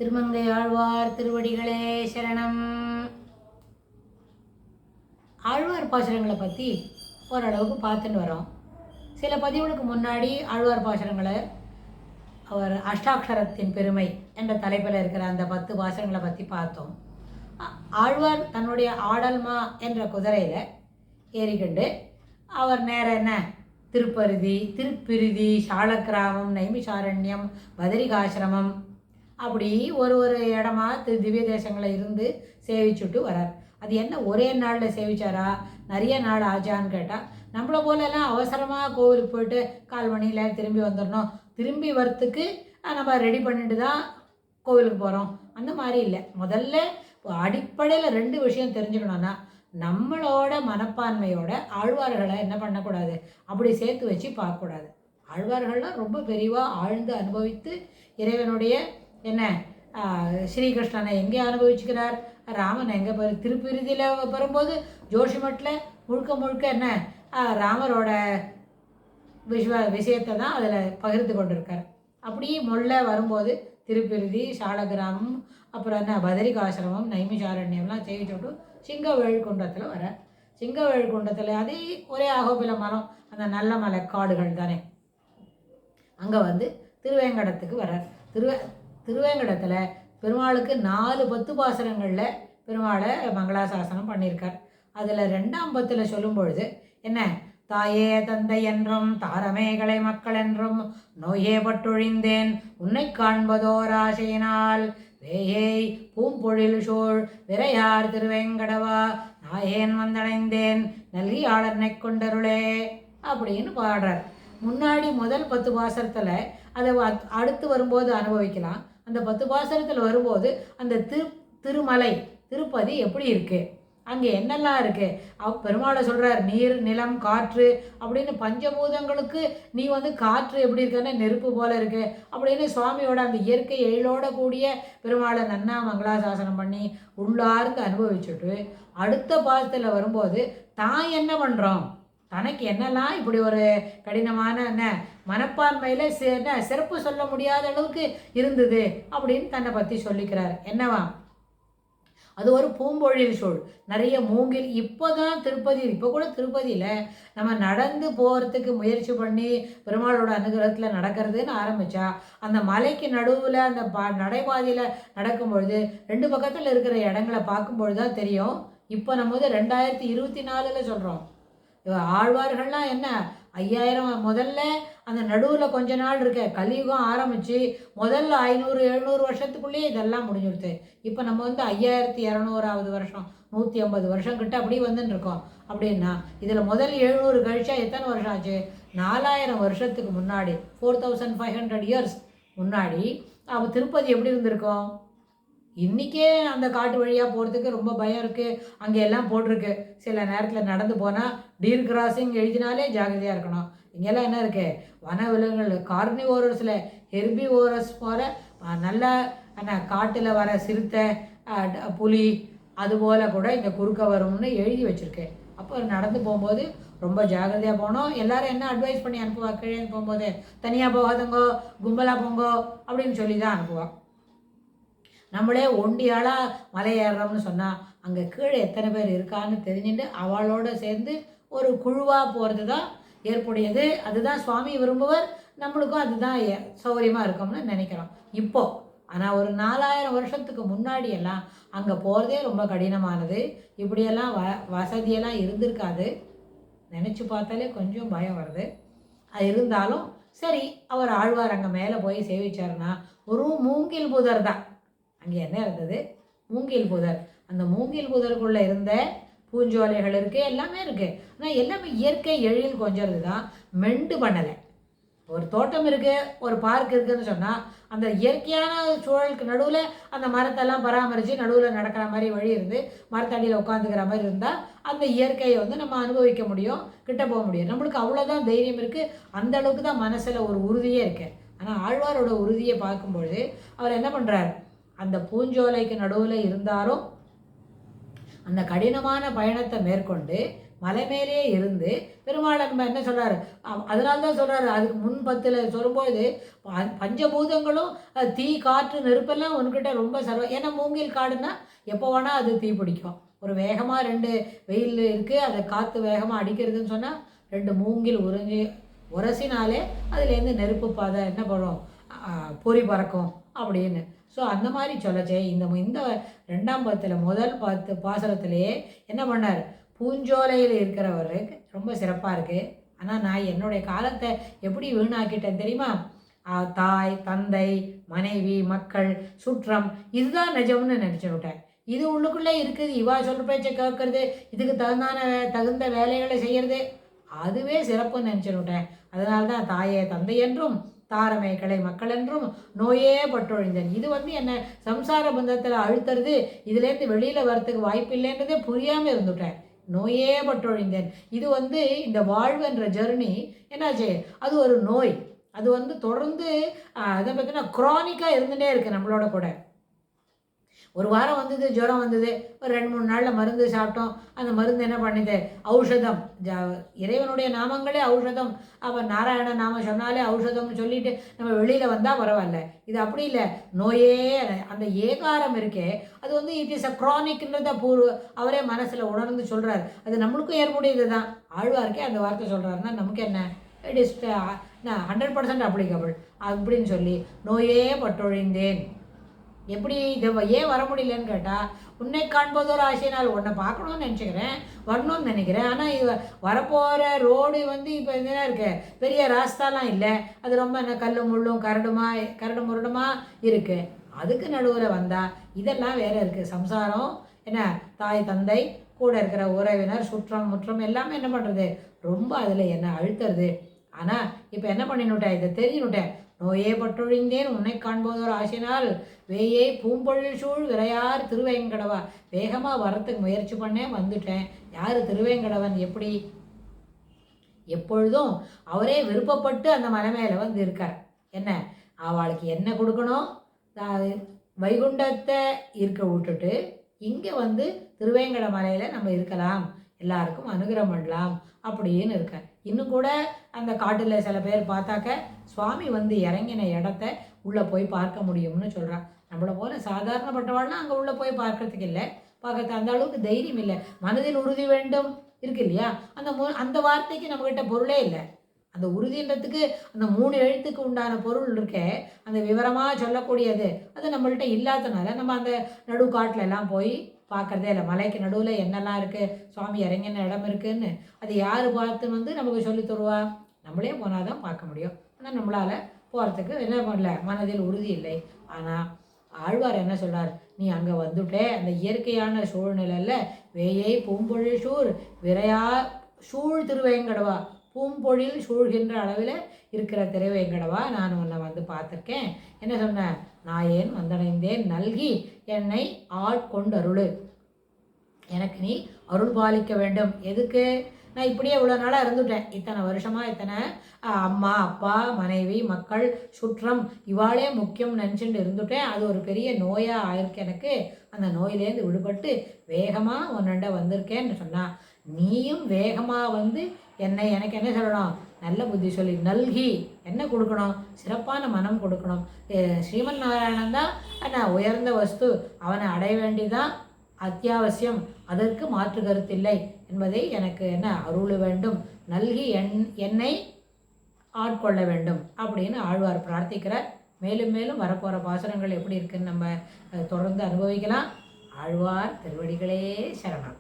திருமங்கை ஆழ்வார் திருவடிகளே சரணம். ஆழ்வார் பாசுரங்களை பற்றி ஓரளவுக்கு பார்த்துட்டு வரோம். சில பதிவுகளுக்கு முன்னாடி ஆழ்வார் பாசுரங்களை அவர் அஷ்டாட்சரத்தின் பெருமை என்ற தலைப்பில் இருக்கிற அந்த 10 பாசுரங்களை பற்றி பார்த்தோம். ஆழ்வார் தன்னுடைய ஆடல்மா என்ற குதிரையில் ஏறிக்கொண்டு அவர் நேர என்ன திருப்பிருதி, சாலக்கிராமம், நைமிஷாரண்யம், பதரிகாசிரமம் அப்படி ஒரு இடமா திவ்ய தேசங்களில் இருந்து சேவிச்சுட்டு வரார். அது என்ன ஒரே நாளில் சேவிச்சாரா, நிறைய நாள் ஆச்சான்னு கேட்டால், நம்மளை போலெல்லாம் அவசரமாக கோவிலுக்கு போயிட்டு 4 மணியில் திரும்பி வந்துடணும், திரும்பி வரத்துக்கு நம்ம ரெடி பண்ணிட்டு தான் கோவிலுக்கு போகிறோம், அந்த மாதிரி இல்லை. முதல்ல அடிப்படையில் 2 விஷயம் தெரிஞ்சுக்கணுன்னா, நம்மளோட மனப்பான்மையோட ஆழ்வார்களை என்ன பண்ணக்கூடாது, அப்படி சேர்த்து வச்சு பார்க்கக்கூடாது. ஆழ்வார்கள்லாம் ரொம்ப பெரிவாக ஆழ்ந்து அனுபவித்து இறைவனுடைய என்ன ஸ்ரீகிருஷ்ணனை எங்கே அனுபவிச்சுக்கிறார், ராமன் எங்கே திருப்பிருதியில் வரும்போது ஜோஷிமட்டில் முழுக்க என்ன ராமரோட விஷயத்தை தான் அதில் பகிர்ந்து கொண்டிருக்கார். அப்படி மொல்ல வரும்போது திருப்பிருதி, சாலகிராமம், அப்புறம் என்ன பதரிகாசிரமம், நைமிஷாரண்யம்லாம் செய்துட்டு சிங்கவேழ்குன்றத்தில் வர. சிங்கவேழ்குன்றத்தில் அதே ஒரே அகோபில மரம், அந்த நல்ல மலை காடுகள் தானே, அங்கே வந்து திருவேங்கடத்துக்கு வரார். திருவேங்கடத்தில் பெருமாளுக்கு 4 10 பாசுரங்களில் பெருமாளை மங்களாசாசனம் பண்ணியிருக்கார். அதில் 2ஆம் பத்தில் சொல்லும் பொழுது என்ன, தாயே தந்தை என்றும் தாரமேகளை மக்கள் என்றும் நோயே பட்டொழிந்தேன் உன்னை காண்பதோர் ஆசையினால் வேயை பூம்பொழில் சோழ் விரையார் திருவேங்கடவா நாயேன் வந்தடைந்தேன் நல்கியாளர்னை கொண்டருளே அப்படின்னு பாடுறார். முன்னாடி முதல் 10 பாசுரத்தில் அதை அடுத்து வரும்போது அனுபவிக்கலாம். அந்த 10 பாசுரத்தில் வரும்போது அந்த திருமலை திருப்பதி எப்படி இருக்குது, அங்கே என்னெல்லாம் இருக்குது, பெருமாளை சொல்கிறார் நீர் நிலம் காற்று அப்படின்னு பஞ்சபூதங்களுக்கு நீ வந்து காற்று எப்படி இருக்குன்னா நெருப்பு போல இருக்கு அப்படின்னு சுவாமியோட அந்த இயற்கை எழிலோட கூடிய பெருமாளை நன்னா மங்களாசாசனம் பண்ணி உள்ளார்ந்து அனுபவிச்சுட்டு அடுத்த பாதத்தில் வரும்போது தான் என்ன பண்ணுறோம், தனக்கு என்னெல்லாம் இப்படி ஒரு கடினமான என்ன மனப்பான்மையில் என்ன சிறப்பு சொல்ல முடியாத அளவுக்கு இருந்தது அப்படின்னு தன்னை பற்றி சொல்லிக்கிறார். என்னவா, அது ஒரு பூம்பொழில் சூழ், நிறைய மூங்கில். இப்போ தான் திருப்பதி, இப்போ கூட திருப்பதியில் நம்ம நடந்து போகிறதுக்கு முயற்சி பண்ணி பெருமாளோட அனுகிரகத்தில் நடக்கிறதுன்னு ஆரம்பித்தா, அந்த மலைக்கு நடுவில் அந்த நடைபாதையில் நடக்கும்பொழுது 2 பக்கத்தில் இருக்கிற இடங்களை பார்க்கும்பொழுது தான் தெரியும். இப்போ நம்ம வந்து 2024 சொல்கிறோம். ஆழ்வார்கள்லாம் என்ன 5000 முதல்ல அந்த நடுவில் கொஞ்ச நாள் இருக்க கலியுகம் ஆரம்பித்து முதல்ல 500-700 வருஷத்துக்குள்ளேயே இதெல்லாம் முடிஞ்சுடுது. இப்போ நம்ம வந்து 5200வது வருஷம், 150 வருஷம் கிட்ட அப்படி வந்துன்னு இருக்கோம். அப்படின்னா இதில் முதல் 700 கழிச்சா எத்தனை வருஷம் ஆச்சு, 4000 வருஷத்துக்கு முன்னாடி, 4500 இயர்ஸ் முன்னாடி அப்போ திருப்பதி எப்படி இருந்திருக்கோம். இன்றைக்கே அந்த காட்டு வழியாக போகிறதுக்கு ரொம்ப பயம் இருக்குது. அங்கே எல்லாம் போட்டிருக்கு, சில நேரத்தில் நடந்து போனால் டீர் கிராசிங் எழுதினாலே ஜாகிரதையாக இருக்கணும். இங்கெல்லாம் என்ன இருக்குது, வன விலங்குகள் கார்னிவோரஸில் ஹெர்பிவோரஸ் போகிற நல்ல காட்டில் வர சிறுத்தை, புலி, அதுபோல் கூட இங்கே குறுக்க வரும்னு எழுதி வச்சுருக்கு. அப்போ நடந்து போகும்போது ரொம்ப ஜாகிரதையாக போகணும். எல்லோரும் என்ன அட்வைஸ் பண்ணி அனுப்புவா, கீழே போகும்போது தனியாக போகாதங்கோ கும்பலாக போங்கோ அப்படின்னு சொல்லி தான் அனுப்புவாள். நம்மளே ஒண்டியாளாக மலை ஏறுறோம்னு சொன்னால் அங்கே கீழே எத்தனை பேர் இருக்கான்னு தெரிஞ்சுட்டு அவளோட சேர்ந்து ஒரு குழுவாக போகிறது தான் ஏற்புடையது. அதுதான் சுவாமி விரும்புவர், நம்மளுக்கும் அதுதான் சௌகரியமாக இருக்கும்னு நினைக்கிறோம் இப்போது. ஆனால் ஒரு 4000 வருஷத்துக்கு முன்னாடியெல்லாம் அங்கே போகிறதே ரொம்ப கடினமானது. இப்படியெல்லாம் வசதியெல்லாம் இருந்திருக்காது. நினச்சி பார்த்தாலே கொஞ்சம் பயம் வருது. அது இருந்தாலும் சரி, அவர் ஆழ்வார் அங்கே மேலே போய் சேவிச்சாருன்னா ஒரு மூங்கில் புதர் தான். அங்கே என்ன இருந்தது, மூங்கில் புதர். அந்த மூங்கில் புதருக்குள்ளே இருந்த பூஞ்சோலைகள் இருக்குது, எல்லாமே இருக்குது. ஆனால் எல்லாமே இயற்கை எழில் கொஞ்சம் தான், மெண்டு பண்ணலை. ஒரு தோட்டம் இருக்குது, ஒரு பார்க் இருக்குதுன்னு சொன்னால் அந்த இயற்கையான சூழலுக்கு நடுவில் அந்த மரத்தெல்லாம் பராமரித்து நடுவில் நடக்கிற மாதிரி வழி இருந்து மரத்தடியில் உட்காந்துக்கிற மாதிரி இருந்தால் அந்த இயற்கையை வந்து நம்ம அனுபவிக்க முடியும், கிட்ட போக முடியும். நம்மளுக்கு அவ்வளோதான் தைரியம் இருக்குது, அந்த அளவுக்கு தான் மனசில் ஒரு உறுதியே இருக்குது. ஆனால் ஆழ்வாரோட உறுதியை பார்க்கும்பொழுது அவர் என்ன பண்ணுறார், அந்த பூஞ்சோலைக்கு நடுவில் இருந்தாலும் அந்த கடினமான பயணத்தை மேற்கொண்டு மலை மேலே இருந்து பெருமாள் நம்ம என்ன சொல்கிறாரு, அதனால தான் சொல்கிறாரு அதுக்கு முன் 10ல் சொல்லும்போது பஞ்சபூதங்களும் தீ காற்று நெருப்பெல்லாம் உன்கிட்ட ரொம்ப ஏன்னா மூங்கில் காடுன்னா எப்போ வேணால் அது தீ பிடிக்கும். ஒரு வேகமாக 2 வெயில் இருக்குது, அதை காற்று வேகமாக அடிக்கிறதுன்னு சொன்னால் 2 மூங்கில் உரசினாலே அதுலேருந்து நெருப்பு பாதை என்ன பண்ணும், பொறி பறக்கும் அப்படின்னு. ஸோ அந்த மாதிரி சொல்லச்சே இந்த 2ஆம் பத்தில் முதல் 10 பாசுரத்திலேயே என்ன பண்ணார், பூஞ்சோலையில் இருக்கிறவருக்கு ரொம்ப சிறப்பாக இருக்குது. ஆனால் நான் என்னுடைய காலத்தை எப்படி வீணாக்கிட்டேன் தெரியுமா? தாய் தந்தை மனைவி மக்கள் சுற்றம் இதுதான் நிஜம்னு நினச்சி விட்டேன். இது உள்ளுக்குள்ளே இருக்குது, இவா சொல்கிற பேச்சை கேட்கறது, இதுக்கு தகுந்த வேலைகளை செய்கிறது, அதுவே சிறப்புன்னு நினச்சிவிட்டேன். அதனால தான் தாயே தந்தை என்றும் தாரமே கிளை மக்கள் என்றும் நோயே பட்டொழிந்தேன். இது என்ன சம்சார பந்தத்தில் அழுத்துறது, இதுலேருந்து வெளியில் வரத்துக்கு வாய்ப்பு இல்லைன்றதே புரியாமல் இருந்துட்டேன். நோயே பட்டொழிந்தேன். இது இந்த வாழ்வுன்ற ஜெர்னி என்னாச்சு, அது ஒரு நோய். அது தொடர்ந்து அதை பார்த்தீங்கன்னா க்ரானிக்காக இருந்துகிட்டே இருக்குது நம்மளோட கூட. ஒரு வாரம் வந்தது, ஜுரம் வந்தது, ஒரு 2-3 நாளில் மருந்து சாப்பிட்டோம். அந்த மருந்து என்ன பண்ணிது, ஔஷதம். இறைவனுடைய நாமங்களே ஔஷதம். அப்போ நாராயண நாம சொன்னாலே ஔஷதம்னு சொல்லிட்டு நம்ம வெளியில் வந்தால் பரவாயில்ல. இது அப்படி இல்லை, நோயே. அந்த ஏகாரம் இருக்கே அது இட் இஸ் அ க்ரானிக்ன்றத அவரே மனசில் உணர்ந்து சொல்கிறார். அது நம்மளுக்கும் ஏற்புடையது தான். ஆழ்வார்க்கே அந்த வார்த்தை சொல்கிறாருன்னா நமக்கு என்ன, இட் இஸ் 100% அப்ளிகபிள் அப்படின்னு சொல்லி நோயே பட்டொழிந்தேன். எப்படி இதை ஏன் வர முடியலன்னு கேட்டால், உன்னை காண்பதோர் ஆசையினால் உன்னை பார்க்கணுன்னு நினச்சிக்கிறேன், வரணும்னு நினைக்கிறேன். ஆனால் இது வரப்போகிற ரோடு இப்போ என்ன இருக்கு, பெரிய ராஸ்தாலாம் இல்லை. அது ரொம்ப என்ன கல் முள்ளும் கரடு முரடுமா இருக்குது. அதுக்கு நடுவில் வந்தால் இதெல்லாம் வேறு இருக்குது. சம்சாரம் என்ன, தாய் தந்தை கூட இருக்கிற உறவினர் சுற்றம் முற்றம் எல்லாமே என்ன பண்ணுறது, ரொம்ப அதில் என்ன அழுத்துறது. ஆனால் இப்போ என்ன பண்ணினுட்டேன், இதை தெரிஞ்சுனுட்டேன். நோயே பட்டொழிந்தேன் உன்னை காண்பதோர் ஆசைனால் வேயை பூம்பொழில் சூழ் விரையார் திருவேங்கடவா. வேகமாக வரத்துக்கு முயற்சி பண்ணேன், வந்துட்டேன். யார் திருவேங்கடவன், எப்படி எப்பொழுதும் அவரே விருப்பப்பட்டு அந்த மலை மேலே இருக்கார். என்ன அவளுக்கு என்ன கொடுக்கணும், வைகுண்டத்தை இருக்க விட்டுட்டு இங்கே திருவேங்கட மலையில் நம்ம இருக்கலாம், எல்லாருக்கும் அனுகிரகம் பண்ணலாம் அப்படின்னு இருக்கார். இன்னும் கூட அந்த காட்டில் சில பேர் பார்த்தாக்க சுவாமி இறங்கின இடத்த உள்ளே போய் பார்க்க முடியும்னு சொல்கிறான். நம்மளை போல சாதாரணப்பட்டவாள்னா அங்கே உள்ளே போய் பார்க்கறதுக்கு இல்லை, அந்த அளவுக்கு தைரியம் இல்லை. மனதில் உறுதி வேண்டும் இருக்கு இல்லையா, அந்த வார்த்தைக்கு நம்மக்கிட்ட பொருளே இல்லை. அந்த உறுதின்றதுக்கு அந்த 3 எழுத்துக்கு உண்டான பொருள் இருக்கே, அந்த விவரமாக சொல்லக்கூடியது அது நம்மள்கிட்ட இல்லாதனால நம்ம அந்த நடுக்காட்டில் எல்லாம் போய் பார்க்குறதே இல்லை. மலைக்கு நடுவில் என்னெல்லாம் இருக்குது, சுவாமி இறங்கின இடம் இருக்குதுன்னு அது யார் பார்த்து நமக்கு சொல்லி தருவா, நம்மளே போனால் தான் பார்க்க முடியும். ஆனால் நம்மளால் போகிறதுக்கு என்ன பண்ணல, மனதில் உறுதி இல்லை. ஆனால் ஆழ்வார் என்ன சொல்கிறார், நீ அங்கே வந்துட்டே அந்த இயற்கையான சூழ்நிலையில் வேயை பூம்பொழில் சூழ் விரையா சூழ் திருவேங்கடவா, பூம்பொழில் சூழ்கின்ற அளவில் இருக்கிற திருவேங்கடவா நான் உன்னை பார்த்துருக்கேன். என்ன சொன்னேன், நான் ஏன் வந்தடைந்தேன் நல்கி என்னை ஆட்கொண்டருளு, எனக்கு நீ அருள் பாலிக்க வேண்டும். எதுக்கு, நான் இப்படியே இவ்வளோ நாளாக இருந்துட்டேன், இத்தனை வருஷமாக இத்தனை அம்மா அப்பா மனைவி மக்கள் சுற்றம் இவாளே முக்கியம் நினச்சிட்டு இருந்துட்டேன். அது ஒரு பெரிய நோயாக ஆயிருக்கு எனக்கு. அந்த நோயிலேருந்து விடுபட்டு வேகமாக உன்னண்ட வந்திருக்கேன்னு சொன்னால், நீயும் வேகமாக எனக்கு என்ன சொல்லணும், நல்ல புத்தி சொல்லி நல்கி என்ன கொடுக்கணும், சிறப்பான மனம் கொடுக்கணும். ஸ்ரீமன் நாராயணன் தான் ஆனால் உயர்ந்த வஸ்து, அவனை அடைய வேண்டிதான் அத்தியாவசியம், அதற்கு மாற்று கருத்தில்லை என்பதை எனக்கு என்ன அருள் வேண்டும், நல்கி என்னை ஆட்கொள்ள வேண்டும் அப்படின்னு ஆழ்வார் பிரார்த்திக்கிறார். மேலும் மேலும் வரப்போகிற பாசுரங்கள் எப்படி இருக்குன்னு நம்ம தொடர்ந்து அனுபவிக்கலாம். ஆழ்வார் திருவடிகளே சரணம்.